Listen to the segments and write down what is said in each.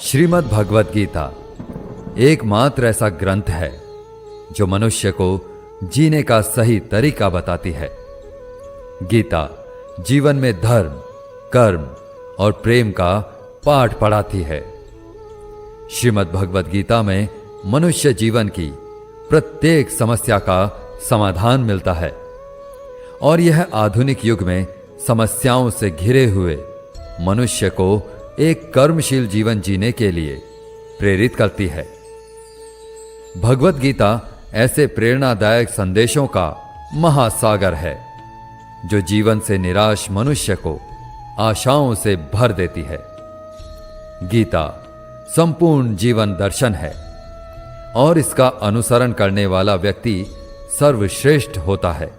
श्रीमद् भगवद गीता एकमात्र ऐसा ग्रंथ है जो मनुष्य को जीने का सही तरीका बताती है। गीता जीवन में धर्म, कर्म और प्रेम का पाठ पढ़ाती है। श्रीमद् भगवद गीता में मनुष्य जीवन की प्रत्येक समस्या का समाधान मिलता है और यह आधुनिक युग में समस्याओं से घिरे हुए मनुष्य को एक कर्मशील जीवन जीने के लिए प्रेरित करती है। भगवद गीता ऐसे प्रेरणादायक संदेशों का महासागर है जो जीवन से निराश मनुष्य को आशाओं से भर देती है। गीता संपूर्ण जीवन दर्शन है और इसका अनुसरण करने वाला व्यक्ति सर्वश्रेष्ठ होता है।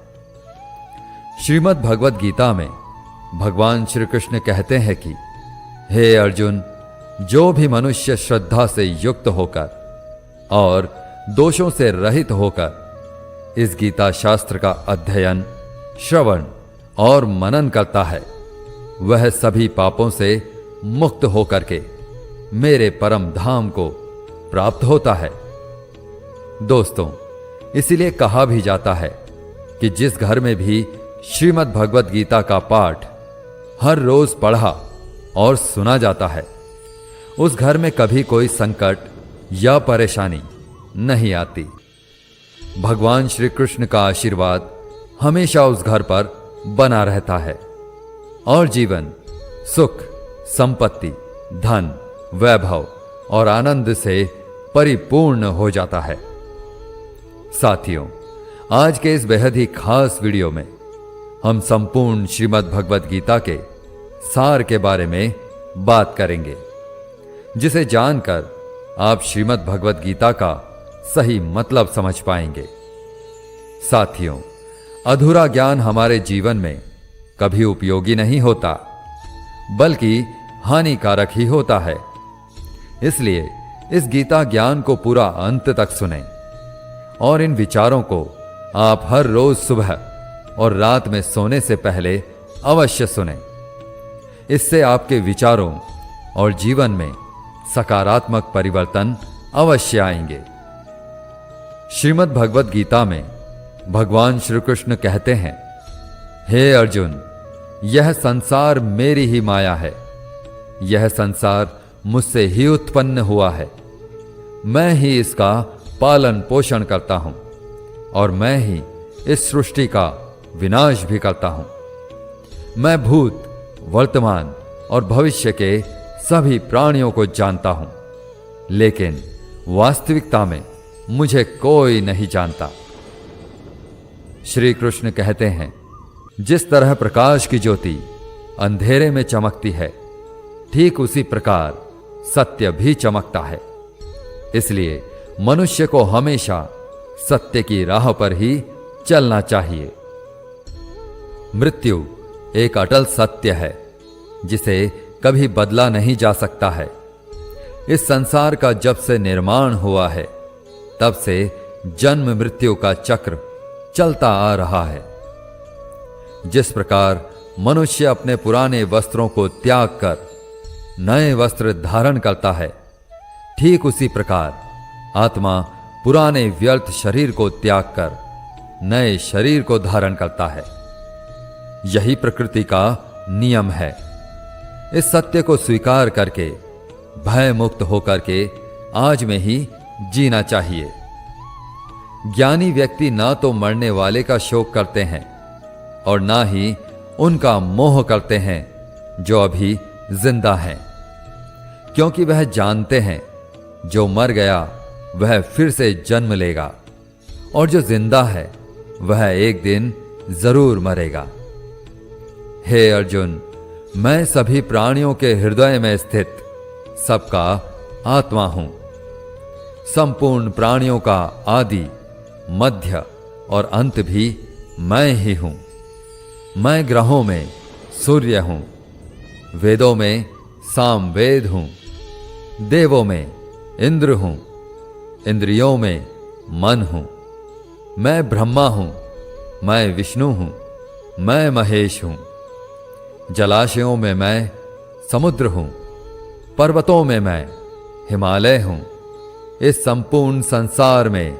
श्रीमद् भगवद गीता में भगवान श्री कृष्ण कहते हैं कि हे अर्जुन, जो भी मनुष्य श्रद्धा से युक्त होकर और दोषों से रहित होकर इस गीता शास्त्र का अध्ययन, श्रवण और मनन करता है, वह सभी पापों से मुक्त होकर के मेरे परम धाम को प्राप्त होता है। दोस्तों, इसीलिए कहा भी जाता है कि जिस घर में भी श्रीमद् भगवद गीता का पाठ हर रोज पढ़ा और सुना जाता है, उस घर में कभी कोई संकट या परेशानी नहीं आती। भगवान श्री कृष्ण का आशीर्वाद हमेशा उस घर पर बना रहता है और जीवन सुख, संपत्ति, धन, वैभव और आनंद से परिपूर्ण हो जाता है। साथियों, आज के इस बेहद ही खास वीडियो में हम संपूर्ण श्रीमद् भगवद गीता के सार के बारे में बात करेंगे, जिसे जानकर आप श्रीमद् भगवद गीता का सही मतलब समझ पाएंगे। साथियों, अधूरा ज्ञान हमारे जीवन में कभी उपयोगी नहीं होता, बल्कि हानिकारक ही होता है। इसलिए इस गीता ज्ञान को पूरा अंत तक सुनें और इन विचारों को आप हर रोज सुबह और रात में सोने से पहले अवश्य सुनें। इससे आपके विचारों और जीवन में सकारात्मक परिवर्तन अवश्य आएंगे। श्रीमद् भगवद गीता में भगवान श्री कृष्ण कहते हैं, हे अर्जुन, यह संसार मेरी ही माया है। यह संसार मुझसे ही उत्पन्न हुआ है। मैं ही इसका पालन पोषण करता हूं और मैं ही इस सृष्टि का विनाश भी करता हूं। मैं भूत, वर्तमान और भविष्य के सभी प्राणियों को जानता हूं, लेकिन वास्तविकता में मुझे कोई नहीं जानता। श्री कृष्ण कहते हैं, जिस तरह प्रकाश की ज्योति अंधेरे में चमकती है, ठीक उसी प्रकार सत्य भी चमकता है। इसलिए मनुष्य को हमेशा सत्य की राह पर ही चलना चाहिए। मृत्यु एक अटल सत्य है जिसे कभी बदला नहीं जा सकता है। इस संसार का जब से निर्माण हुआ है, तब से जन्म मृत्यु का चक्र चलता आ रहा है। जिस प्रकार मनुष्य अपने पुराने वस्त्रों को त्याग कर नए वस्त्र धारण करता है, ठीक उसी प्रकार आत्मा पुराने व्यर्थ शरीर को त्याग कर नए शरीर को धारण करता है। यही प्रकृति का नियम है। इस सत्य को स्वीकार करके भय मुक्त होकर के आज में ही जीना चाहिए। ज्ञानी व्यक्ति ना तो मरने वाले का शोक करते हैं और ना ही उनका मोह करते हैं जो अभी जिंदा हैं, क्योंकि वह जानते हैं जो मर गया वह फिर से जन्म लेगा और जो जिंदा है वह एक दिन जरूर मरेगा। हे अर्जुन, मैं सभी प्राणियों के हृदय में स्थित सबका आत्मा हूं। संपूर्ण प्राणियों का आदि, मध्य और अंत भी मैं ही हूं। मैं ग्रहों में सूर्य हूं, वेदों में सामवेद हूं, देवों में इंद्र हूं, इंद्रियों में मन हूं। मैं ब्रह्मा हूं, मैं विष्णु हूं, मैं महेश हूं। जलाशयों में मैं समुद्र हूं, पर्वतों में मैं हिमालय हूं। इस संपूर्ण संसार में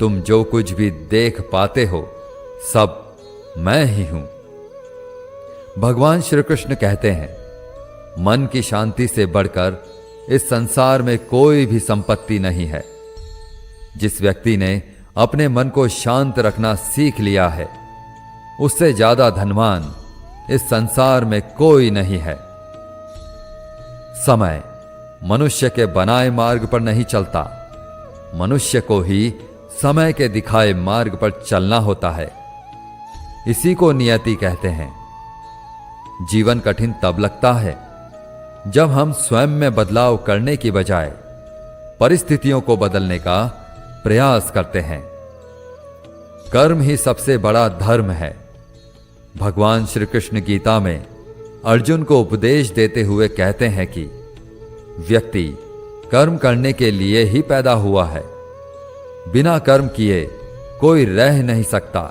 तुम जो कुछ भी देख पाते हो सब मैं ही हूं। भगवान श्री कृष्ण कहते हैं, मन की शांति से बढ़कर इस संसार में कोई भी संपत्ति नहीं है। जिस व्यक्ति ने अपने मन को शांत रखना सीख लिया है, उससे ज्यादा धनवान इस संसार में कोई नहीं है। समय मनुष्य के बनाए मार्ग पर नहीं चलता, मनुष्य को ही समय के दिखाए मार्ग पर चलना होता है। इसी को नियति कहते हैं। जीवन कठिन तब लगता है जब हम स्वयं में बदलाव करने की बजाय परिस्थितियों को बदलने का प्रयास करते हैं। कर्म ही सबसे बड़ा धर्म है। भगवान श्री कृष्ण गीता में अर्जुन को उपदेश देते हुए कहते हैं कि व्यक्ति कर्म करने के लिए ही पैदा हुआ है। बिना कर्म किए कोई रह नहीं सकता।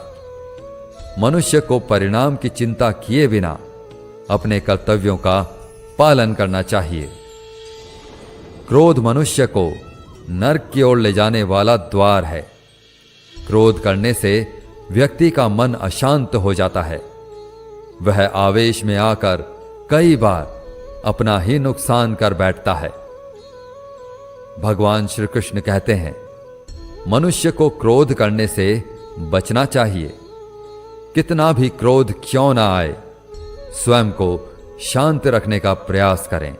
मनुष्य को परिणाम की चिंता किए बिना अपने कर्तव्यों का पालन करना चाहिए। क्रोध मनुष्य को नरक की ओर ले जाने वाला द्वार है। क्रोध करने से व्यक्ति का मन अशांत हो जाता है। वह आवेश में आकर कई बार अपना ही नुकसान कर बैठता है। भगवान श्री कृष्ण कहते हैं, मनुष्य को क्रोध करने से बचना चाहिए। कितना भी क्रोध क्यों ना आए, स्वयं को शांत रखने का प्रयास करें।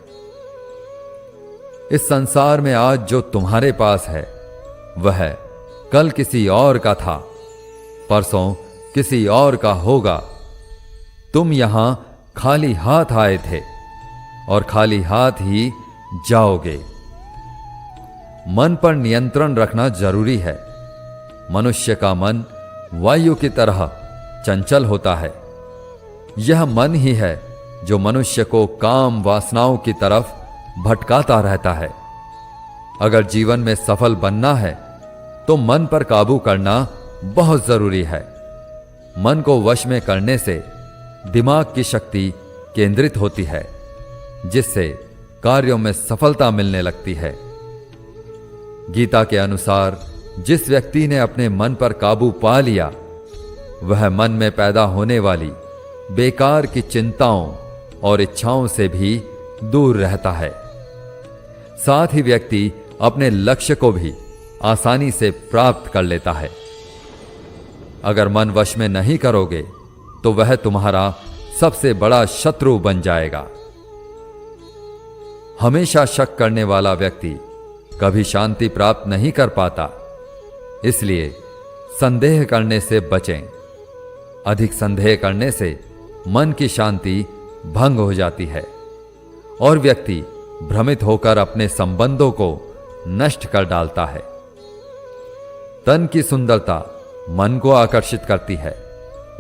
इस संसार में आज जो तुम्हारे पास है वह कल किसी और का था, परसों किसी और का होगा। तुम यहां खाली हाथ आए थे और खाली हाथ ही जाओगे। मन पर नियंत्रण रखना जरूरी है। मनुष्य का मन वायु की तरह चंचल होता है। यह मन ही है जो मनुष्य को काम वासनाओं की तरफ भटकाता रहता है। अगर जीवन में सफल बनना है तो मन पर काबू करना बहुत जरूरी है। मन को वश में करने से दिमाग की शक्ति केंद्रित होती है, जिससे कार्यों में सफलता मिलने लगती है। गीता के अनुसार जिस व्यक्ति ने अपने मन पर काबू पा लिया, वह मन में पैदा होने वाली बेकार की चिंताओं और इच्छाओं से भी दूर रहता है। साथ ही व्यक्ति अपने लक्ष्य को भी आसानी से प्राप्त कर लेता है। अगर मन वश में नहीं करोगे तो वह तुम्हारा सबसे बड़ा शत्रु बन जाएगा। हमेशा शक करने वाला व्यक्ति कभी शांति प्राप्त नहीं कर पाता। इसलिए संदेह करने से बचें। अधिक संदेह करने से मन की शांति भंग हो जाती है और व्यक्ति भ्रमित होकर अपने संबंधों को नष्ट कर डालता है। तन की सुंदरता मन को आकर्षित करती है,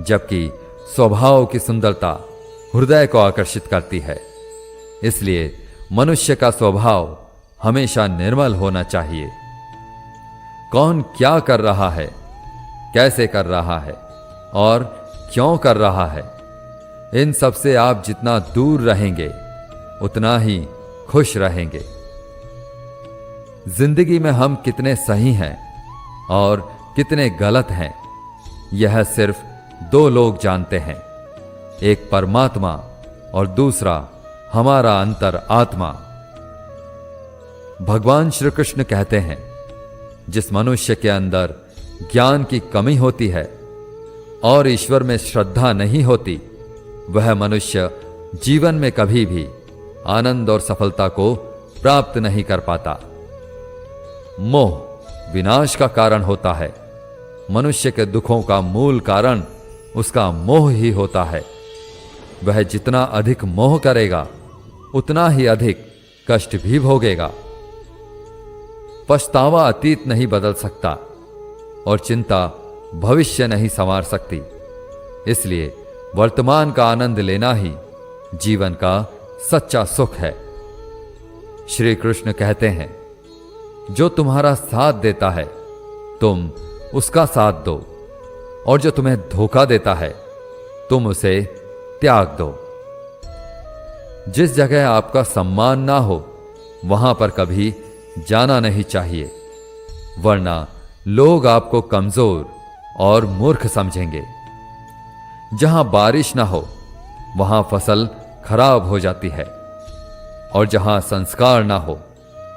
जबकि स्वभाव की सुंदरता हृदय को आकर्षित करती है। इसलिए मनुष्य का स्वभाव हमेशा निर्मल होना चाहिए। कौन क्या कर रहा है, कैसे कर रहा है और क्यों कर रहा है, इन सब से आप जितना दूर रहेंगे उतना ही खुश रहेंगे। जिंदगी में हम कितने सही हैं और कितने गलत हैं, यह सिर्फ दो लोग जानते हैं, एक परमात्मा और दूसरा हमारा अंतर आत्मा। भगवान श्री कृष्ण कहते हैं, जिस मनुष्य के अंदर ज्ञान की कमी होती है और ईश्वर में श्रद्धा नहीं होती, वह मनुष्य जीवन में कभी भी आनंद और सफलता को प्राप्त नहीं कर पाता। मोह विनाश का कारण होता है। मनुष्य के दुखों का मूल कारण उसका मोह ही होता है। वह जितना अधिक मोह करेगा उतना ही अधिक कष्ट भी भोगेगा। पछतावा अतीत नहीं बदल सकता और चिंता भविष्य नहीं संवार सकती। इसलिए वर्तमान का आनंद लेना ही जीवन का सच्चा सुख है। श्री कृष्ण कहते हैं, जो तुम्हारा साथ देता है तुम उसका साथ दो, और जो तुम्हें धोखा देता है तुम उसे त्याग दो। जिस जगह आपका सम्मान ना हो वहां पर कभी जाना नहीं चाहिए, वरना लोग आपको कमजोर और मूर्ख समझेंगे। जहां बारिश ना हो वहां फसल खराब हो जाती है, और जहां संस्कार ना हो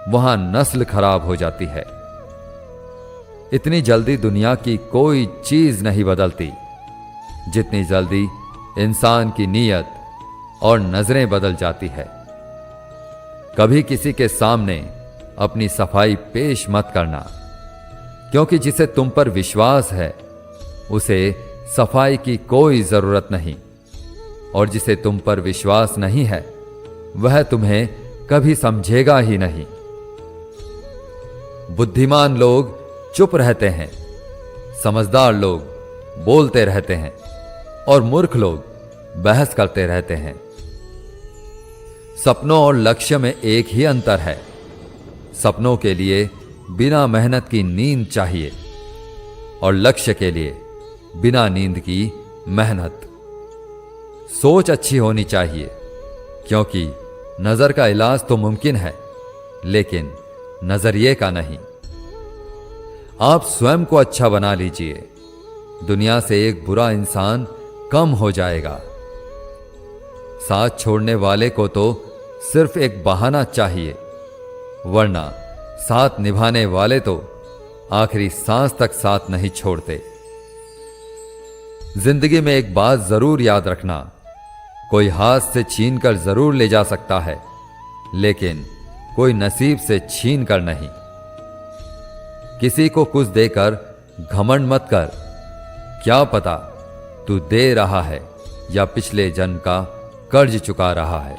वहां नस्ल खराब हो जाती है। इतनी जल्दी दुनिया की कोई चीज नहीं बदलती जितनी जल्दी इंसान की नीयत और नजरें बदल जाती है। कभी किसी के सामने अपनी सफाई पेश मत करना, क्योंकि जिसे तुम पर विश्वास है उसे सफाई की कोई जरूरत नहीं, और जिसे तुम पर विश्वास नहीं है वह तुम्हें कभी समझेगा ही नहीं। बुद्धिमान लोग चुप रहते हैं, समझदार लोग बोलते रहते हैं, और मूर्ख लोग बहस करते रहते हैं। सपनों और लक्ष्य में एक ही अंतर है। सपनों के लिए बिना मेहनत की नींद चाहिए, और लक्ष्य के लिए बिना नींद की मेहनत। सोच अच्छी होनी चाहिए, क्योंकि नजर का इलाज तो मुमकिन है, लेकिन नजरिए का नहीं। आप स्वयं को अच्छा बना लीजिए, दुनिया से एक बुरा इंसान कम हो जाएगा। साथ छोड़ने वाले को तो सिर्फ एक बहाना चाहिए, वरना साथ निभाने वाले तो आखिरी सांस तक साथ नहीं छोड़ते। जिंदगी में एक बात जरूर याद रखना, कोई हाथ से छीन कर जरूर ले जा सकता है, लेकिन कोई नसीब से छीन कर नहीं। किसी को कुछ देकर घमंड मत कर, क्या पता तू दे रहा है या पिछले जन्म का कर्ज चुका रहा है।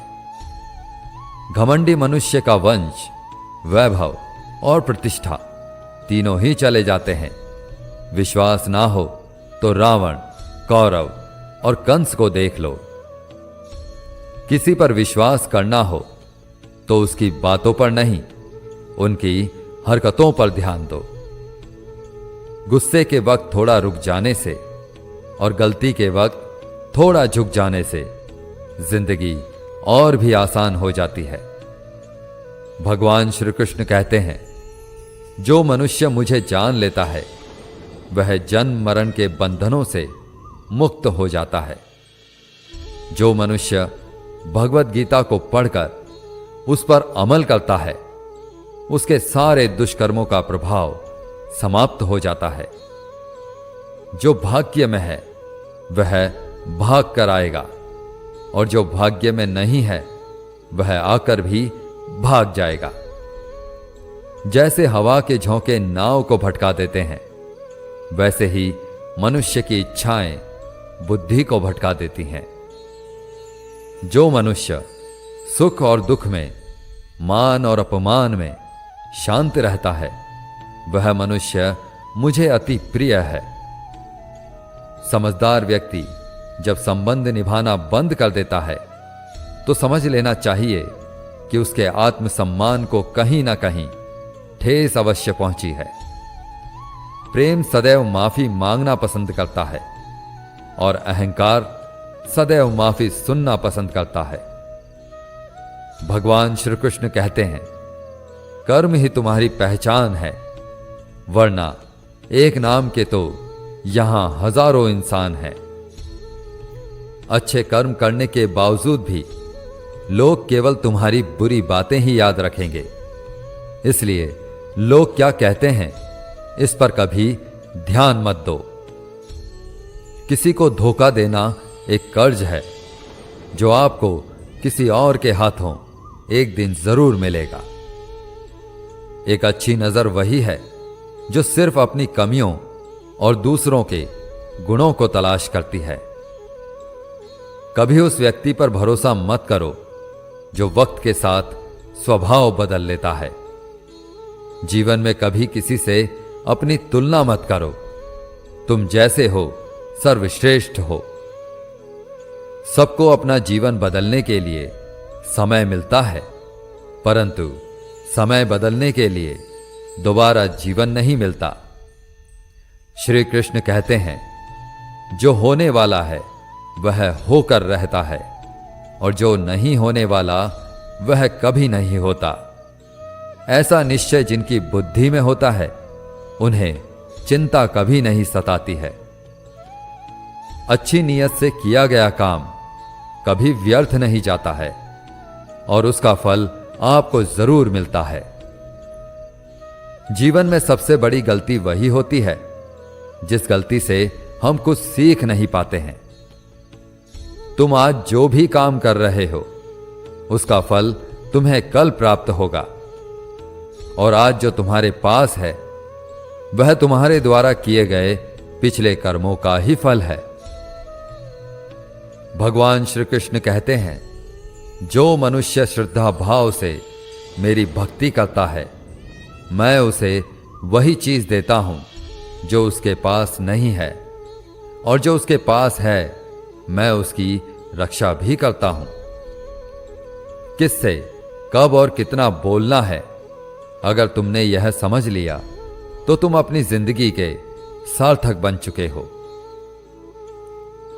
घमंडी मनुष्य का वंश, वैभव और प्रतिष्ठा तीनों ही चले जाते हैं। विश्वास ना हो तो रावण, कौरव और कंस को देख लो। किसी पर विश्वास करना हो तो उसकी बातों पर नहीं, उनकी हरकतों पर ध्यान दो। गुस्से के वक्त थोड़ा रुक जाने से और गलती के वक्त थोड़ा झुक जाने से जिंदगी और भी आसान हो जाती है। भगवान श्री कृष्ण कहते हैं, जो मनुष्य मुझे जान लेता है वह जन्म मरण के बंधनों से मुक्त हो जाता है। जो मनुष्य भगवत गीता को पढ़कर उस पर अमल करता है उसके सारे दुष्कर्मों का प्रभाव समाप्त हो जाता है। जो भाग्य में है वह भाग कर आएगा, और जो भाग्य में नहीं है वह आकर भी भाग जाएगा। जैसे हवा के झोंके नाव को भटका देते हैं, वैसे ही मनुष्य की इच्छाएं बुद्धि को भटका देती हैं। जो मनुष्य सुख और दुख में, मान और अपमान में शांत रहता है वह मनुष्य मुझे अति प्रिय है। समझदार व्यक्ति जब संबंध निभाना बंद कर देता है तो समझ लेना चाहिए कि उसके आत्मसम्मान को कहीं ना कहीं ठेस अवश्य पहुंची है। प्रेम सदैव माफी मांगना पसंद करता है, और अहंकार सदैव माफी सुनना पसंद करता है। भगवान श्री कृष्ण कहते हैं, कर्म ही तुम्हारी पहचान है, वरना एक नाम के तो यहां हजारों इंसान हैं। अच्छे कर्म करने के बावजूद भी लोग केवल तुम्हारी बुरी बातें ही याद रखेंगे, इसलिए लोग क्या कहते हैं इस पर कभी ध्यान मत दो। किसी को धोखा देना एक कर्ज है जो आपको किसी और के हाथों एक दिन जरूर मिलेगा। एक अच्छी नजर वही है जो सिर्फ अपनी कमियों और दूसरों के गुणों को तलाश करती है। कभी उस व्यक्ति पर भरोसा मत करो जो वक्त के साथ स्वभाव बदल लेता है। जीवन में कभी किसी से अपनी तुलना मत करो, तुम जैसे हो सर्वश्रेष्ठ हो। सबको अपना जीवन बदलने के लिए समय मिलता है, परंतु समय बदलने के लिए दोबारा जीवन नहीं मिलता। श्री कृष्ण कहते हैं, जो होने वाला है वह होकर रहता है, और जो नहीं होने वाला वह कभी नहीं होता। ऐसा निश्चय जिनकी बुद्धि में होता है, उन्हें चिंता कभी नहीं सताती है। अच्छी नीयत से किया गया काम कभी व्यर्थ नहीं जाता है और उसका फल आपको जरूर मिलता है। जीवन में सबसे बड़ी गलती वही होती है जिस गलती से हम कुछ सीख नहीं पाते हैं। तुम आज जो भी काम कर रहे हो, उसका फल तुम्हें कल प्राप्त होगा, और आज जो तुम्हारे पास है वह तुम्हारे द्वारा किए गए पिछले कर्मों का ही फल है। भगवान श्री कृष्ण कहते हैं, जो मनुष्य श्रद्धा भाव से मेरी भक्ति करता है, मैं उसे वही चीज देता हूं जो उसके पास नहीं है, और जो उसके पास है मैं उसकी रक्षा भी करता हूं। किससे कब और कितना बोलना है, अगर तुमने यह समझ लिया तो तुम अपनी जिंदगी के सार्थक बन चुके हो।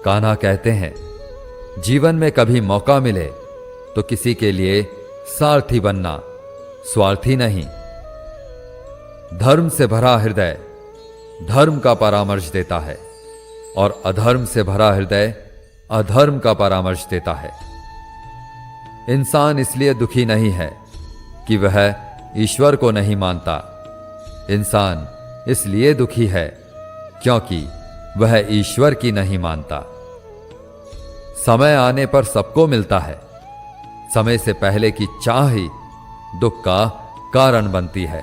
कान्हा कहते हैं, जीवन में कभी मौका मिले तो किसी के लिए सारथी बनना, स्वार्थी नहीं। धर्म से भरा हृदय धर्म का परामर्श देता है, और अधर्म से भरा हृदय अधर्म का परामर्श देता है। इंसान इसलिए दुखी नहीं है कि वह ईश्वर को नहीं मानता। इंसान इसलिए दुखी है क्योंकि वह ईश्वर की नहीं मानता। समय आने पर सबको मिलता है। समय से पहले की चाह ही दुख का कारण बनती है।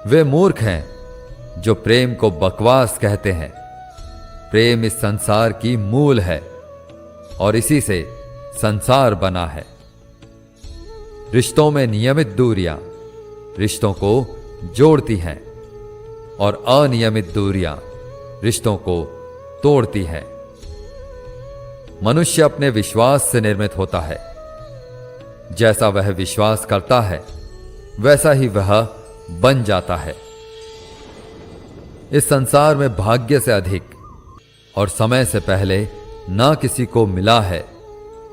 वे मूर्ख हैं जो प्रेम को बकवास कहते हैं। प्रेम इस संसार की मूल है और इसी से संसार बना है। रिश्तों में नियमित दूरियां रिश्तों को जोड़ती हैं और अनियमित दूरियां रिश्तों को तोड़ती हैं। मनुष्य अपने विश्वास से निर्मित होता है। जैसा वह विश्वास करता है वैसा ही वह बन जाता है। इस संसार में भाग्य से अधिक और समय से पहले ना किसी को मिला है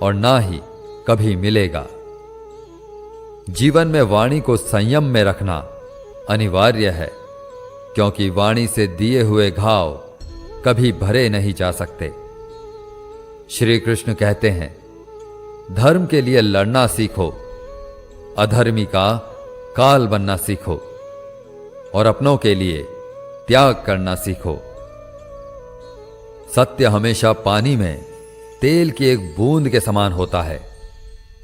और ना ही कभी मिलेगा। जीवन में वाणी को संयम में रखना अनिवार्य है, क्योंकि वाणी से दिए हुए घाव कभी भरे नहीं जा सकते। श्री कृष्ण कहते हैं, धर्म के लिए लड़ना सीखो, अधर्मी का काल बनना सीखो, और अपनों के लिए त्याग करना सीखो। सत्य हमेशा पानी में तेल की एक बूंद के समान होता है।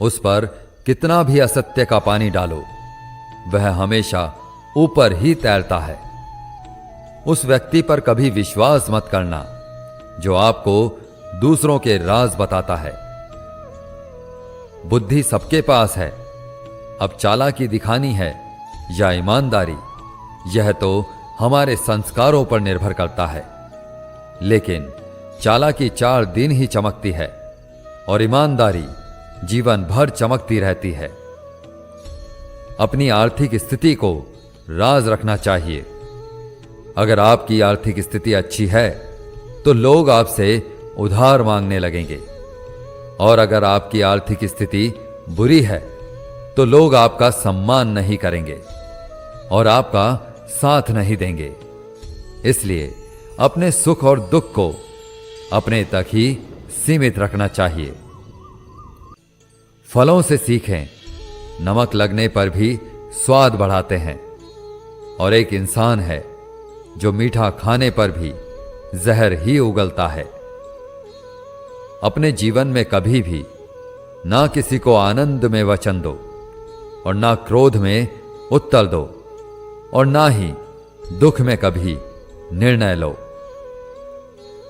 उस पर कितना भी असत्य का पानी डालो, वह हमेशा ऊपर ही तैरता है। उस व्यक्ति पर कभी विश्वास मत करना जो आपको दूसरों के राज बताता है। बुद्धि सबके पास है, अब चालाकी दिखानी है या ईमानदारी, यह तो हमारे संस्कारों पर निर्भर करता है। लेकिन चालाकी 4 दिन ही चमकती है और ईमानदारी जीवन भर चमकती रहती है। अपनी आर्थिक स्थिति को राज रखना चाहिए। अगर आपकी आर्थिक स्थिति अच्छी है तो लोग आपसे उधार मांगने लगेंगे, और अगर आपकी आर्थिक स्थिति बुरी है तो लोग आपका सम्मान नहीं करेंगे और आपका साथ नहीं देंगे। इसलिए अपने सुख और दुख को अपने तक ही सीमित रखना चाहिए। फलों से सीखें, नमक लगने पर भी स्वाद बढ़ाते हैं, और एक इंसान है जो मीठा खाने पर भी जहर ही उगलता है। अपने जीवन में कभी भी ना किसी को आनंद में वचन दो और ना क्रोध में उत्तर दो, और ना ही दुख में कभी निर्णय लो।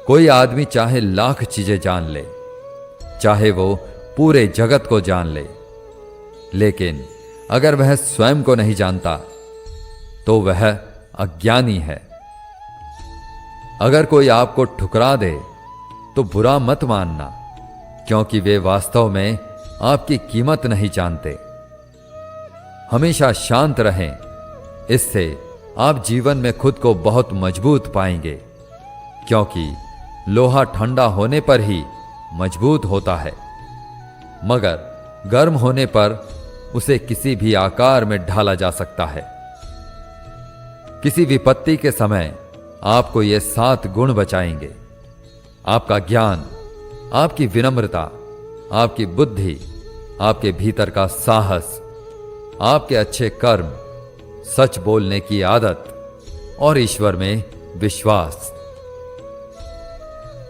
कोई आदमी चाहे लाख चीजें जान ले, चाहे वो पूरे जगत को जान ले, लेकिन अगर वह स्वयं को नहीं जानता तो वह अज्ञानी है। अगर कोई आपको ठुकरा दे तो बुरा मत मानना, क्योंकि वे वास्तव में आपकी कीमत नहीं जानते। हमेशा शांत रहें, इससे आप जीवन में खुद को बहुत मजबूत पाएंगे, क्योंकि लोहा ठंडा होने पर ही मजबूत होता है, मगर गर्म होने पर उसे किसी भी आकार में ढाला जा सकता है। किसी विपत्ति के समय आपको ये 7 गुण बचाएंगे: आपका ज्ञान, आपकी विनम्रता, आपकी बुद्धि, आपके भीतर का साहस, आपके अच्छे कर्म, सच बोलने की आदत और ईश्वर में विश्वास।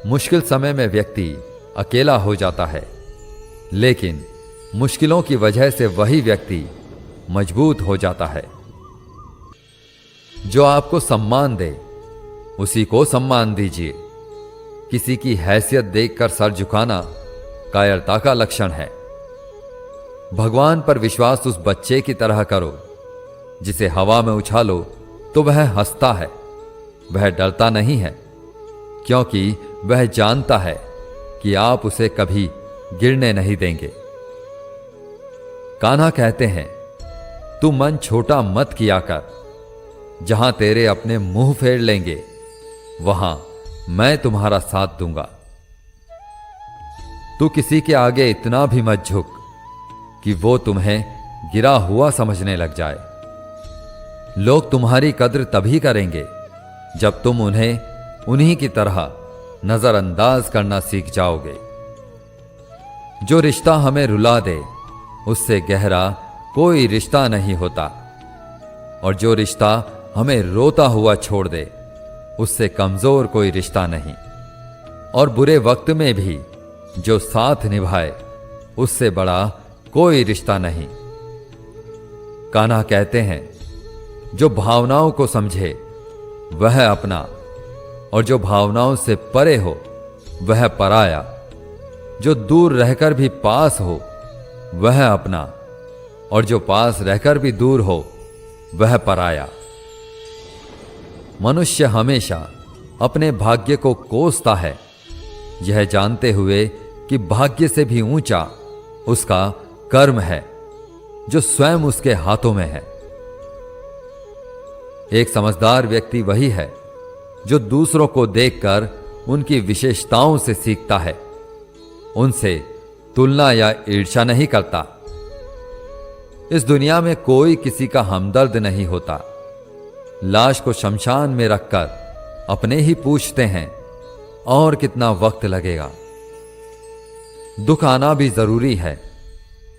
मुश्किल समय में व्यक्ति अकेला हो जाता है, लेकिन मुश्किलों की वजह से वही व्यक्ति मजबूत हो जाता है। जो आपको सम्मान दे उसी को सम्मान दीजिए। किसी की हैसियत देखकर सर झुकाना कायरता का लक्षण है। भगवान पर विश्वास उस बच्चे की तरह करो जिसे हवा में उछालो तो वह हंसता है। वह डरता नहीं है, क्योंकि वह जानता है कि आप उसे कभी गिरने नहीं देंगे। कान्हा कहते हैं, तू मन छोटा मत किया कर। जहां तेरे अपने मुंह फेर लेंगे वहां मैं तुम्हारा साथ दूंगा। तू किसी के आगे इतना भी मत झुक कि वो तुम्हें गिरा हुआ समझने लग जाए। लोग तुम्हारी कद्र तभी करेंगे जब तुम उन्हें उन्हीं की तरह नजरअंदाज करना सीख जाओगे। जो रिश्ता हमें रुला दे उससे गहरा कोई रिश्ता नहीं होता, और जो रिश्ता हमें रोता हुआ छोड़ दे उससे कमजोर कोई रिश्ता नहीं। और बुरे वक्त में भी जो साथ निभाए उससे बड़ा कोई रिश्ता नहीं। कान्हा कहते हैं, जो भावनाओं को समझे वह अपना, और जो भावनाओं से परे हो वह पराया। जो दूर रहकर भी पास हो वह अपना, और जो पास रहकर भी दूर हो वह पराया। मनुष्य हमेशा अपने भाग्य को कोसता है, यह जानते हुए कि भाग्य से भी ऊंचा उसका कर्म है जो स्वयं उसके हाथों में है। एक समझदार व्यक्ति वही है जो दूसरों को देखकर उनकी विशेषताओं से सीखता है, उनसे तुलना या ईर्ष्या नहीं करता। इस दुनिया में कोई किसी का हमदर्द नहीं होता। लाश को शमशान में रखकर अपने ही पूछते हैं, और कितना वक्त लगेगा। दुख आना भी जरूरी है,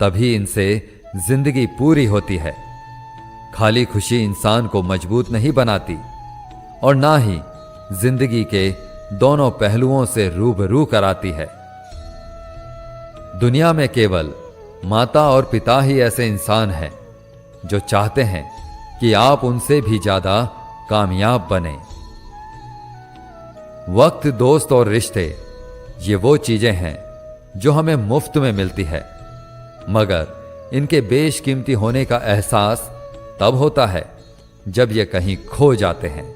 तभी इनसे जिंदगी पूरी होती है। खाली खुशी इंसान को मजबूत नहीं बनाती, और ना ही जिंदगी के दोनों पहलुओं से रूबरू कराती है। दुनिया में केवल माता और पिता ही ऐसे इंसान हैं जो चाहते हैं कि आप उनसे भी ज्यादा कामयाब बने। वक्त, दोस्त और रिश्ते ये वो चीजें हैं जो हमें मुफ्त में मिलती है, मगर इनके बेशकीमती होने का एहसास तब होता है जब ये कहीं खो जाते हैं।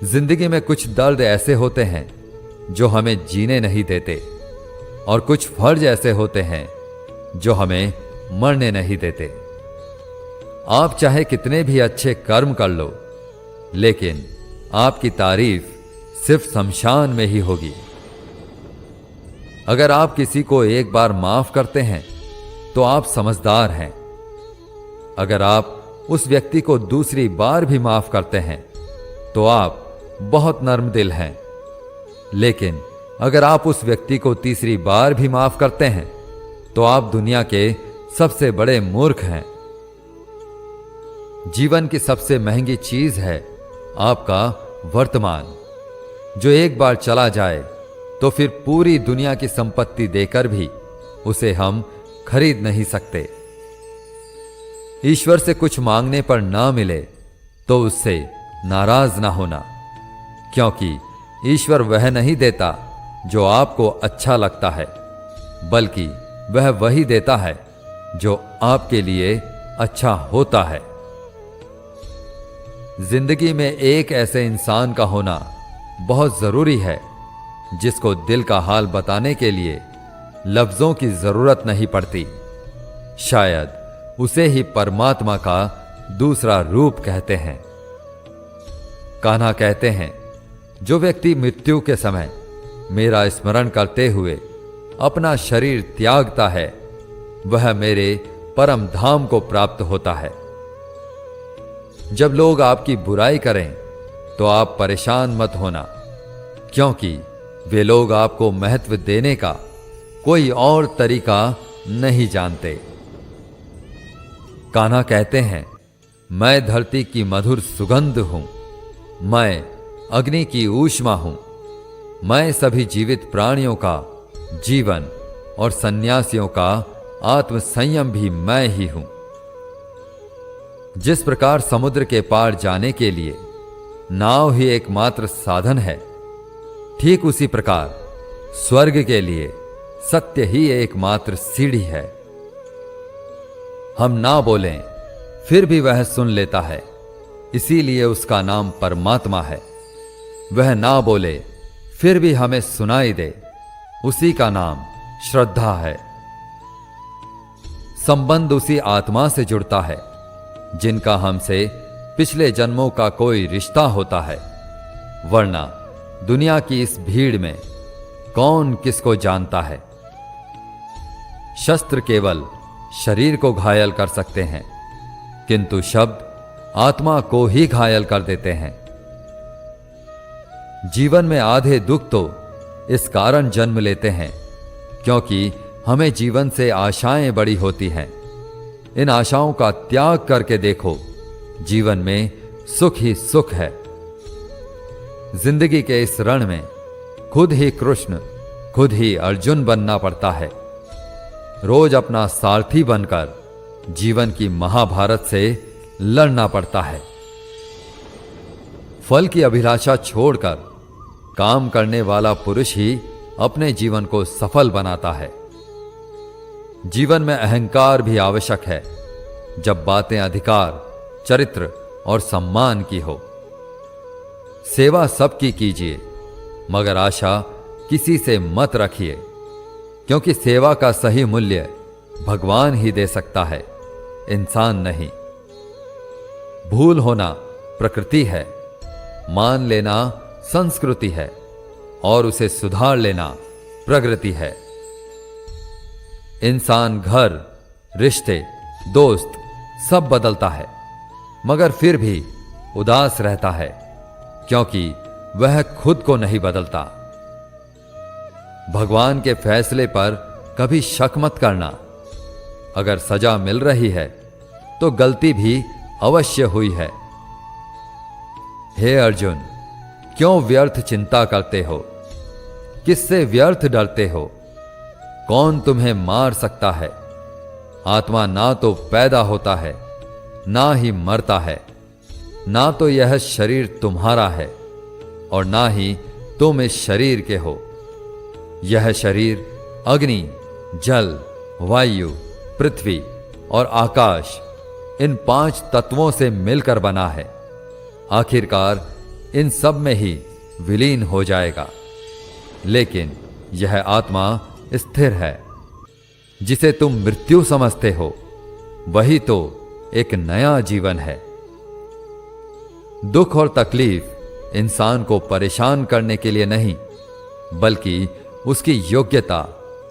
जिंदगी में कुछ दर्द ऐसे होते हैं जो हमें जीने नहीं देते, और कुछ फर्ज ऐसे होते हैं जो हमें मरने नहीं देते। आप चाहे कितने भी अच्छे कर्म कर लो, लेकिन आपकी तारीफ सिर्फ शमशान में ही होगी। अगर आप किसी को एक बार माफ करते हैं तो आप समझदार हैं। अगर आप उस व्यक्ति को दूसरी बार भी माफ करते हैं तो आप बहुत नर्म दिल हैं। लेकिन अगर आप उस व्यक्ति को तीसरी बार भी माफ करते हैं तो आप दुनिया के सबसे बड़े मूर्ख हैं। जीवन की सबसे महंगी चीज है आपका वर्तमान, जो एक बार चला जाए तो फिर पूरी दुनिया की संपत्ति देकर भी उसे हम खरीद नहीं सकते। ईश्वर से कुछ मांगने पर ना मिले तो उससे नाराज ना होना, क्योंकि ईश्वर वह नहीं देता जो आपको अच्छा लगता है, बल्कि वह वही देता है जो आपके लिए अच्छा होता है। जिंदगी में एक ऐसे इंसान का होना बहुत जरूरी है जिसको दिल का हाल बताने के लिए लफ्जों की जरूरत नहीं पड़ती। शायद उसे ही परमात्मा का दूसरा रूप कहते हैं। कान्हा कहते हैं, जो व्यक्ति मृत्यु के समय मेरा स्मरण करते हुए अपना शरीर त्यागता है वह मेरे परम धाम को प्राप्त होता है। जब लोग आपकी बुराई करें तो आप परेशान मत होना, क्योंकि वे लोग आपको महत्व देने का कोई और तरीका नहीं जानते। कान्हा कहते हैं, मैं धरती की मधुर सुगंध हूं, मैं अग्नि की ऊष्मा हूं, मैं सभी जीवित प्राणियों का जीवन और सन्यासियों का आत्म संयम भी मैं ही हूं। जिस प्रकार समुद्र के पार जाने के लिए नाव ही एकमात्र साधन है, ठीक उसी प्रकार स्वर्ग के लिए सत्य ही एकमात्र सीढ़ी है। हम ना बोलें फिर भी वह सुन लेता है, इसीलिए उसका नाम परमात्मा है। वह ना बोले फिर भी हमें सुनाई दे, उसी का नाम श्रद्धा है। संबंध उसी आत्मा से जुड़ता है जिनका हमसे पिछले जन्मों का कोई रिश्ता होता है, वरना दुनिया की इस भीड़ में कौन किसको जानता है। शस्त्र केवल शरीर को घायल कर सकते हैं, किंतु शब्द आत्मा को ही घायल कर देते हैं। जीवन में आधे दुख तो इस कारण जन्म लेते हैं क्योंकि हमें जीवन से आशाएं बड़ी होती हैं। इन आशाओं का त्याग करके देखो, जीवन में सुख ही सुख है। जिंदगी के इस रण में खुद ही कृष्ण, खुद ही अर्जुन बनना पड़ता है। रोज अपना सारथी बनकर जीवन की महाभारत से लड़ना पड़ता है। फल की अभिलाषा छोड़कर काम करने वाला पुरुष ही अपने जीवन को सफल बनाता है। जीवन में अहंकार भी आवश्यक है, जब बातें अधिकार, चरित्र और सम्मान की हो। सेवा सबकी कीजिए, मगर आशा किसी से मत रखिए, क्योंकि सेवा का सही मूल्य भगवान ही दे सकता है, इंसान नहीं। भूल होना प्रकृति है, मान लेना संस्कृति है और उसे सुधार लेना प्रगति है। इंसान घर, रिश्ते, दोस्त सब बदलता है, मगर फिर भी उदास रहता है, क्योंकि वह खुद को नहीं बदलता। भगवान के फैसले पर कभी शक मत करना। अगर सजा मिल रही है तो गलती भी अवश्य हुई है। हे अर्जुन, क्यों व्यर्थ चिंता करते हो? किससे व्यर्थ डरते हो? कौन तुम्हें मार सकता है? आत्मा ना तो पैदा होता है, ना ही मरता है, ना तो यह शरीर तुम्हारा है और ना ही तुम इस शरीर के हो। यह शरीर अग्नि, जल, वायु, पृथ्वी और आकाश, इन 5 तत्वों से मिलकर बना है। आखिरकार इन सब में ही विलीन हो जाएगा, लेकिन यह आत्मा स्थिर है। जिसे तुम मृत्यु समझते हो, वही तो एक नया जीवन है। दुख और तकलीफ इंसान को परेशान करने के लिए नहीं, बल्कि उसकी योग्यता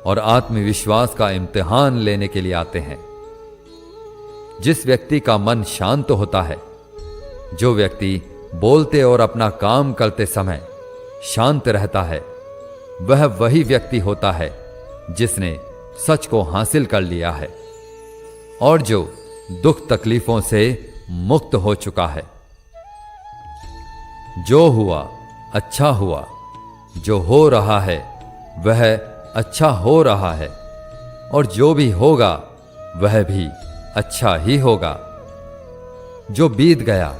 और आत्मविश्वास का इम्तिहान लेने के लिए आते हैं। जिस व्यक्ति का मन शांत होता है, जो व्यक्ति बोलते और अपना काम करते समय शांत रहता है, वह वही व्यक्ति होता है जिसने सच को हासिल कर लिया है और जो दुख तकलीफों से मुक्त हो चुका है। जो हुआ अच्छा हुआ, जो हो रहा है वह अच्छा हो रहा है, और जो भी होगा वह भी अच्छा ही होगा। जो बीत गया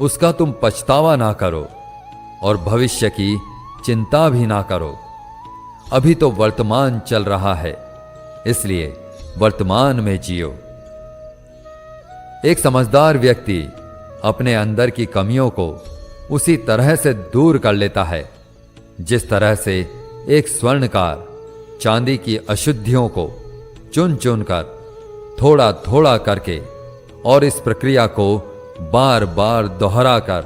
उसका तुम पछतावा ना करो और भविष्य की चिंता भी ना करो। अभी तो वर्तमान चल रहा है, इसलिए वर्तमान में जियो। एक समझदार व्यक्ति अपने अंदर की कमियों को उसी तरह से दूर कर लेता है जिस तरह से एक स्वर्णकार चांदी की अशुद्धियों को चुन चुन कर, थोड़ा थोड़ा करके और इस प्रक्रिया को बार बार दोहरा कर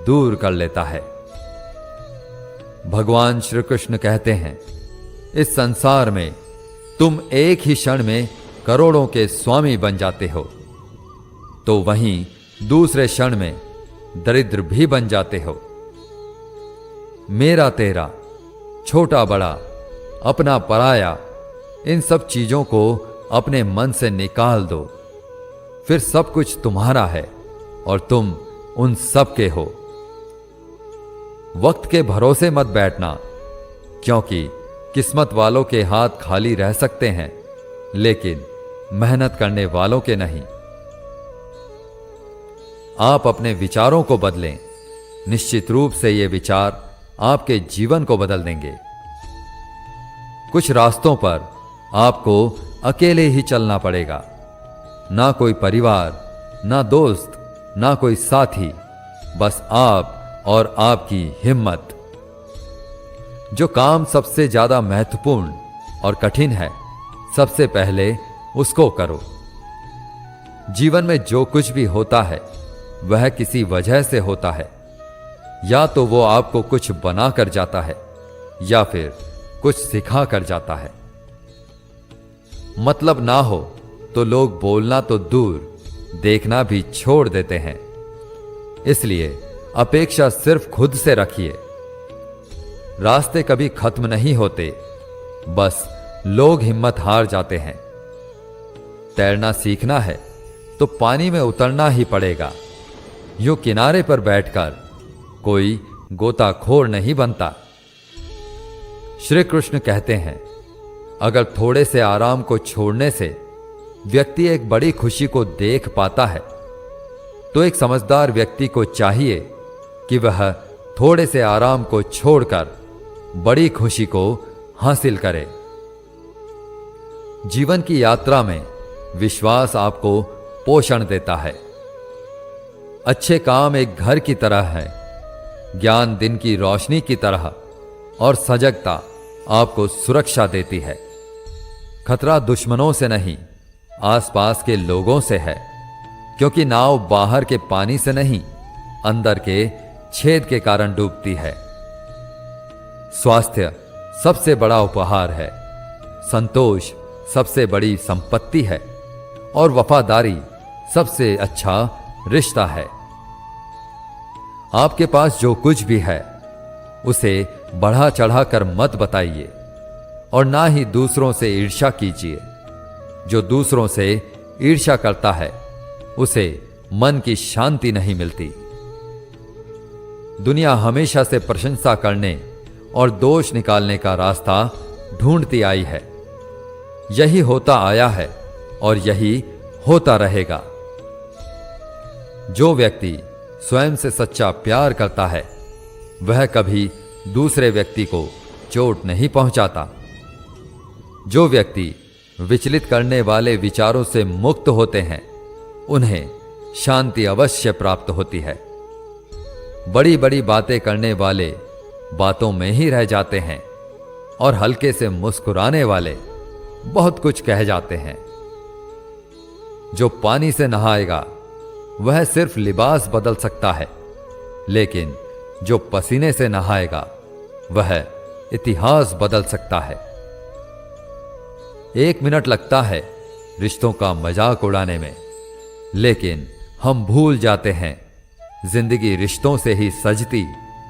दूर कर लेता है। भगवान श्री कृष्ण कहते हैं, इस संसार में तुम एक ही क्षण में करोड़ों के स्वामी बन जाते हो, तो वहीं दूसरे क्षण में दरिद्र भी बन जाते हो। मेरा तेरा, छोटा बड़ा, अपना पराया, इन सब चीजों को अपने मन से निकाल दो, फिर सब कुछ तुम्हारा है और तुम उन सब के हो। वक्त के भरोसे मत बैठना, क्योंकि किस्मत वालों के हाथ खाली रह सकते हैं, लेकिन मेहनत करने वालों के नहीं। आप अपने विचारों को बदलें, निश्चित रूप से ये विचार आपके जीवन को बदल देंगे। कुछ रास्तों पर आपको अकेले ही चलना पड़ेगा, ना कोई परिवार, ना दोस्त, ना कोई साथी, बस आप और आपकी हिम्मत। जो काम सबसे ज्यादा महत्वपूर्ण और कठिन है, सबसे पहले उसको करो। जीवन में जो कुछ भी होता है वह किसी वजह से होता है। या तो वो आपको कुछ बना कर जाता है या फिर कुछ सिखा कर जाता है। मतलब ना हो तो लोग बोलना तो दूर, देखना भी छोड़ देते हैं। इसलिए अपेक्षा सिर्फ खुद से रखिए। रास्ते कभी खत्म नहीं होते, बस लोग हिम्मत हार जाते हैं। तैरना सीखना है तो पानी में उतरना ही पड़ेगा। यूं किनारे पर बैठकर कोई गोताखोर नहीं बनता। श्री कृष्ण कहते हैं, अगर थोड़े से आराम को छोड़ने से व्यक्ति एक बड़ी खुशी को देख पाता है, तो एक समझदार व्यक्ति को चाहिए कि वह थोड़े से आराम को छोड़कर बड़ी खुशी को हासिल करे। जीवन की यात्रा में विश्वास आपको पोषण देता है। अच्छे काम एक घर की तरह है, ज्ञान दिन की रोशनी की तरह, और सजगता आपको सुरक्षा देती है। खतरा दुश्मनों से नहीं, आसपास के लोगों से है, क्योंकि नाव बाहर के पानी से नहीं, अंदर के छेद के कारण डूबती है। स्वास्थ्य सबसे बड़ा उपहार है, संतोष सबसे बड़ी संपत्ति है, और वफादारी सबसे अच्छा रिश्ता है। आपके पास जो कुछ भी है उसे बढ़ा चढ़ाकर मत बताइए, और ना ही दूसरों से ईर्ष्या कीजिए। जो दूसरों से ईर्ष्या करता है उसे मन की शांति नहीं मिलती। दुनिया हमेशा से प्रशंसा करने और दोष निकालने का रास्ता ढूंढती आई है। यही होता आया है और यही होता रहेगा। जो व्यक्ति स्वयं से सच्चा प्यार करता है वह कभी दूसरे व्यक्ति को चोट नहीं पहुंचाता। जो व्यक्ति विचलित करने वाले विचारों से मुक्त होते हैं उन्हें शांति अवश्य प्राप्त होती है। बड़ी बड़ी बातें करने वाले बातों में ही रह जाते हैं, और हल्के से मुस्कुराने वाले बहुत कुछ कह जाते हैं। जो पानी से नहाएगा वह सिर्फ लिबास बदल सकता है, लेकिन जो पसीने से नहाएगा वह इतिहास बदल सकता है। 1 मिनट लगता है रिश्तों का मजाक उड़ाने में, लेकिन हम भूल जाते हैं जिंदगी रिश्तों से ही सजती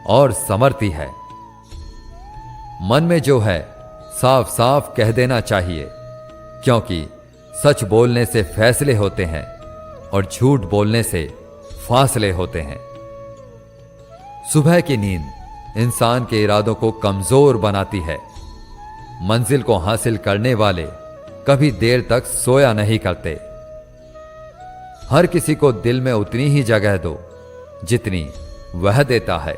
और संवरती है। मन में जो है साफ साफ कह देना चाहिए, क्योंकि सच बोलने से फैसले होते हैं और झूठ बोलने से फासले होते हैं। सुबह की नींद इंसान के इरादों को कमजोर बनाती है। मंजिल को हासिल करने वाले कभी देर तक सोया नहीं करते। हर किसी को दिल में उतनी ही जगह दो जितनी वह देता है,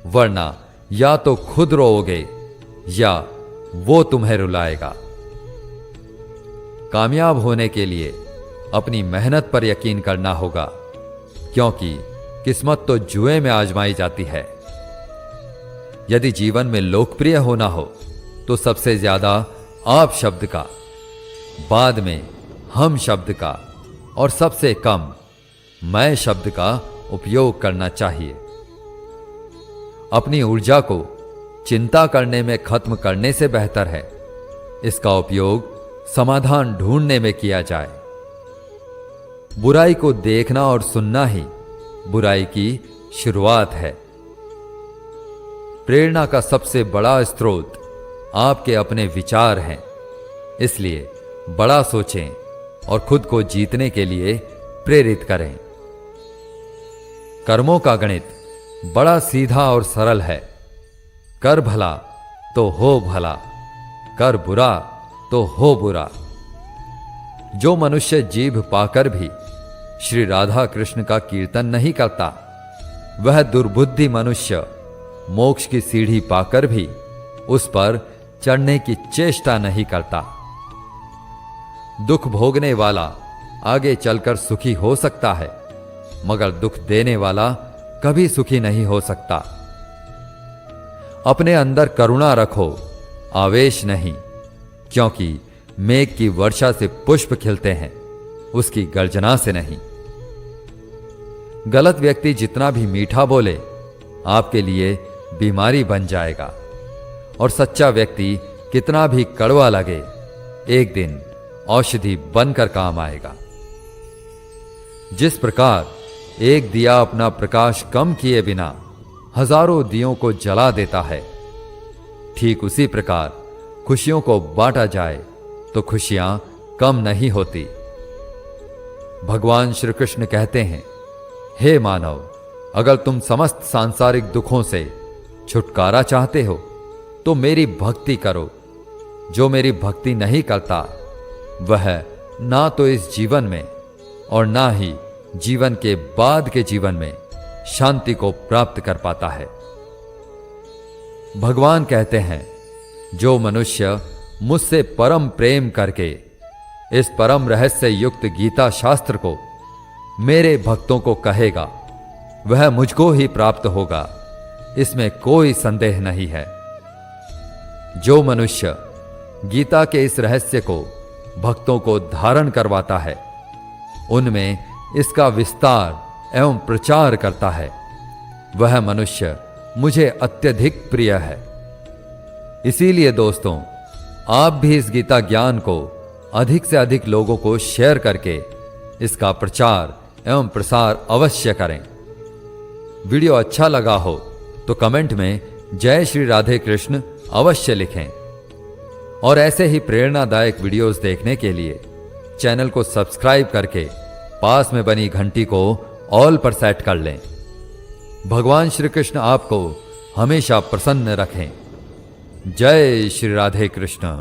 वरना या तो खुद रोओगे या वो तुम्हें रुलाएगा। कामयाब होने के लिए अपनी मेहनत पर यकीन करना होगा, क्योंकि किस्मत तो जुए में आजमाई जाती है। यदि जीवन में लोकप्रिय होना हो तो सबसे ज्यादा आप शब्द का, बाद में हम शब्द का, और सबसे कम मैं शब्द का उपयोग करना चाहिए। अपनी ऊर्जा को चिंता करने में खत्म करने से बेहतर है इसका उपयोग समाधान ढूंढने में किया जाए। बुराई को देखना और सुनना ही बुराई की शुरुआत है। प्रेरणा का सबसे बड़ा स्रोत आपके अपने विचार हैं। इसलिए बड़ा सोचें और खुद को जीतने के लिए प्रेरित करें। कर्मों का गणित बड़ा सीधा और सरल है। कर भला तो हो भला, कर बुरा तो हो बुरा। जो मनुष्य जीभ पाकर भी श्री राधा कृष्ण का कीर्तन नहीं करता, वह दुर्बुद्धि मनुष्य मोक्ष की सीढ़ी पाकर भी उस पर चढ़ने की चेष्टा नहीं करता। दुख भोगने वाला आगे चलकर सुखी हो सकता है, मगर दुख देने वाला कभी सुखी नहीं हो सकता। अपने अंदर करुणा रखो, आवेश नहीं, क्योंकि मेघ की वर्षा से पुष्प खिलते हैं, उसकी गर्जना से नहीं। गलत व्यक्ति जितना भी मीठा बोले आपके लिए बीमारी बन जाएगा, और सच्चा व्यक्ति कितना भी कड़वा लगे एक दिन औषधि बनकर काम आएगा। जिस प्रकार एक दिया अपना प्रकाश कम किए बिना हजारों दियों को जला देता है, ठीक उसी प्रकार खुशियों को बांटा जाए तो खुशियां कम नहीं होती। भगवान श्री कृष्ण कहते हैं, हे मानव, अगर तुम समस्त सांसारिक दुखों से छुटकारा चाहते हो तो मेरी भक्ति करो। जो मेरी भक्ति नहीं करता वह ना तो इस जीवन में और ना ही जीवन के बाद के जीवन में शांति को प्राप्त कर पाता है। भगवान कहते हैं, जो मनुष्य मुझसे परम प्रेम करके इस परम रहस्य युक्त गीता शास्त्र को मेरे भक्तों को कहेगा, वह मुझको ही प्राप्त होगा, इसमें कोई संदेह नहीं है। जो मनुष्य गीता के इस रहस्य को भक्तों को धारण करवाता है, उनमें इसका विस्तार एवं प्रचार करता है, वह मनुष्य मुझे अत्यधिक प्रिय है। इसीलिए दोस्तों, आप भी इस गीता ज्ञान को अधिक से अधिक लोगों को शेयर करके इसका प्रचार एवं प्रसार अवश्य करें। वीडियो अच्छा लगा हो तो कमेंट में जय श्री राधे कृष्ण अवश्य लिखें, और ऐसे ही प्रेरणादायक वीडियोस देखने के लिए चैनल को सब्सक्राइब करके पास में बनी घंटी को ऑल पर सेट कर लें। भगवान श्री कृष्ण आपको हमेशा प्रसन्न रखें। जय श्री राधे कृष्ण।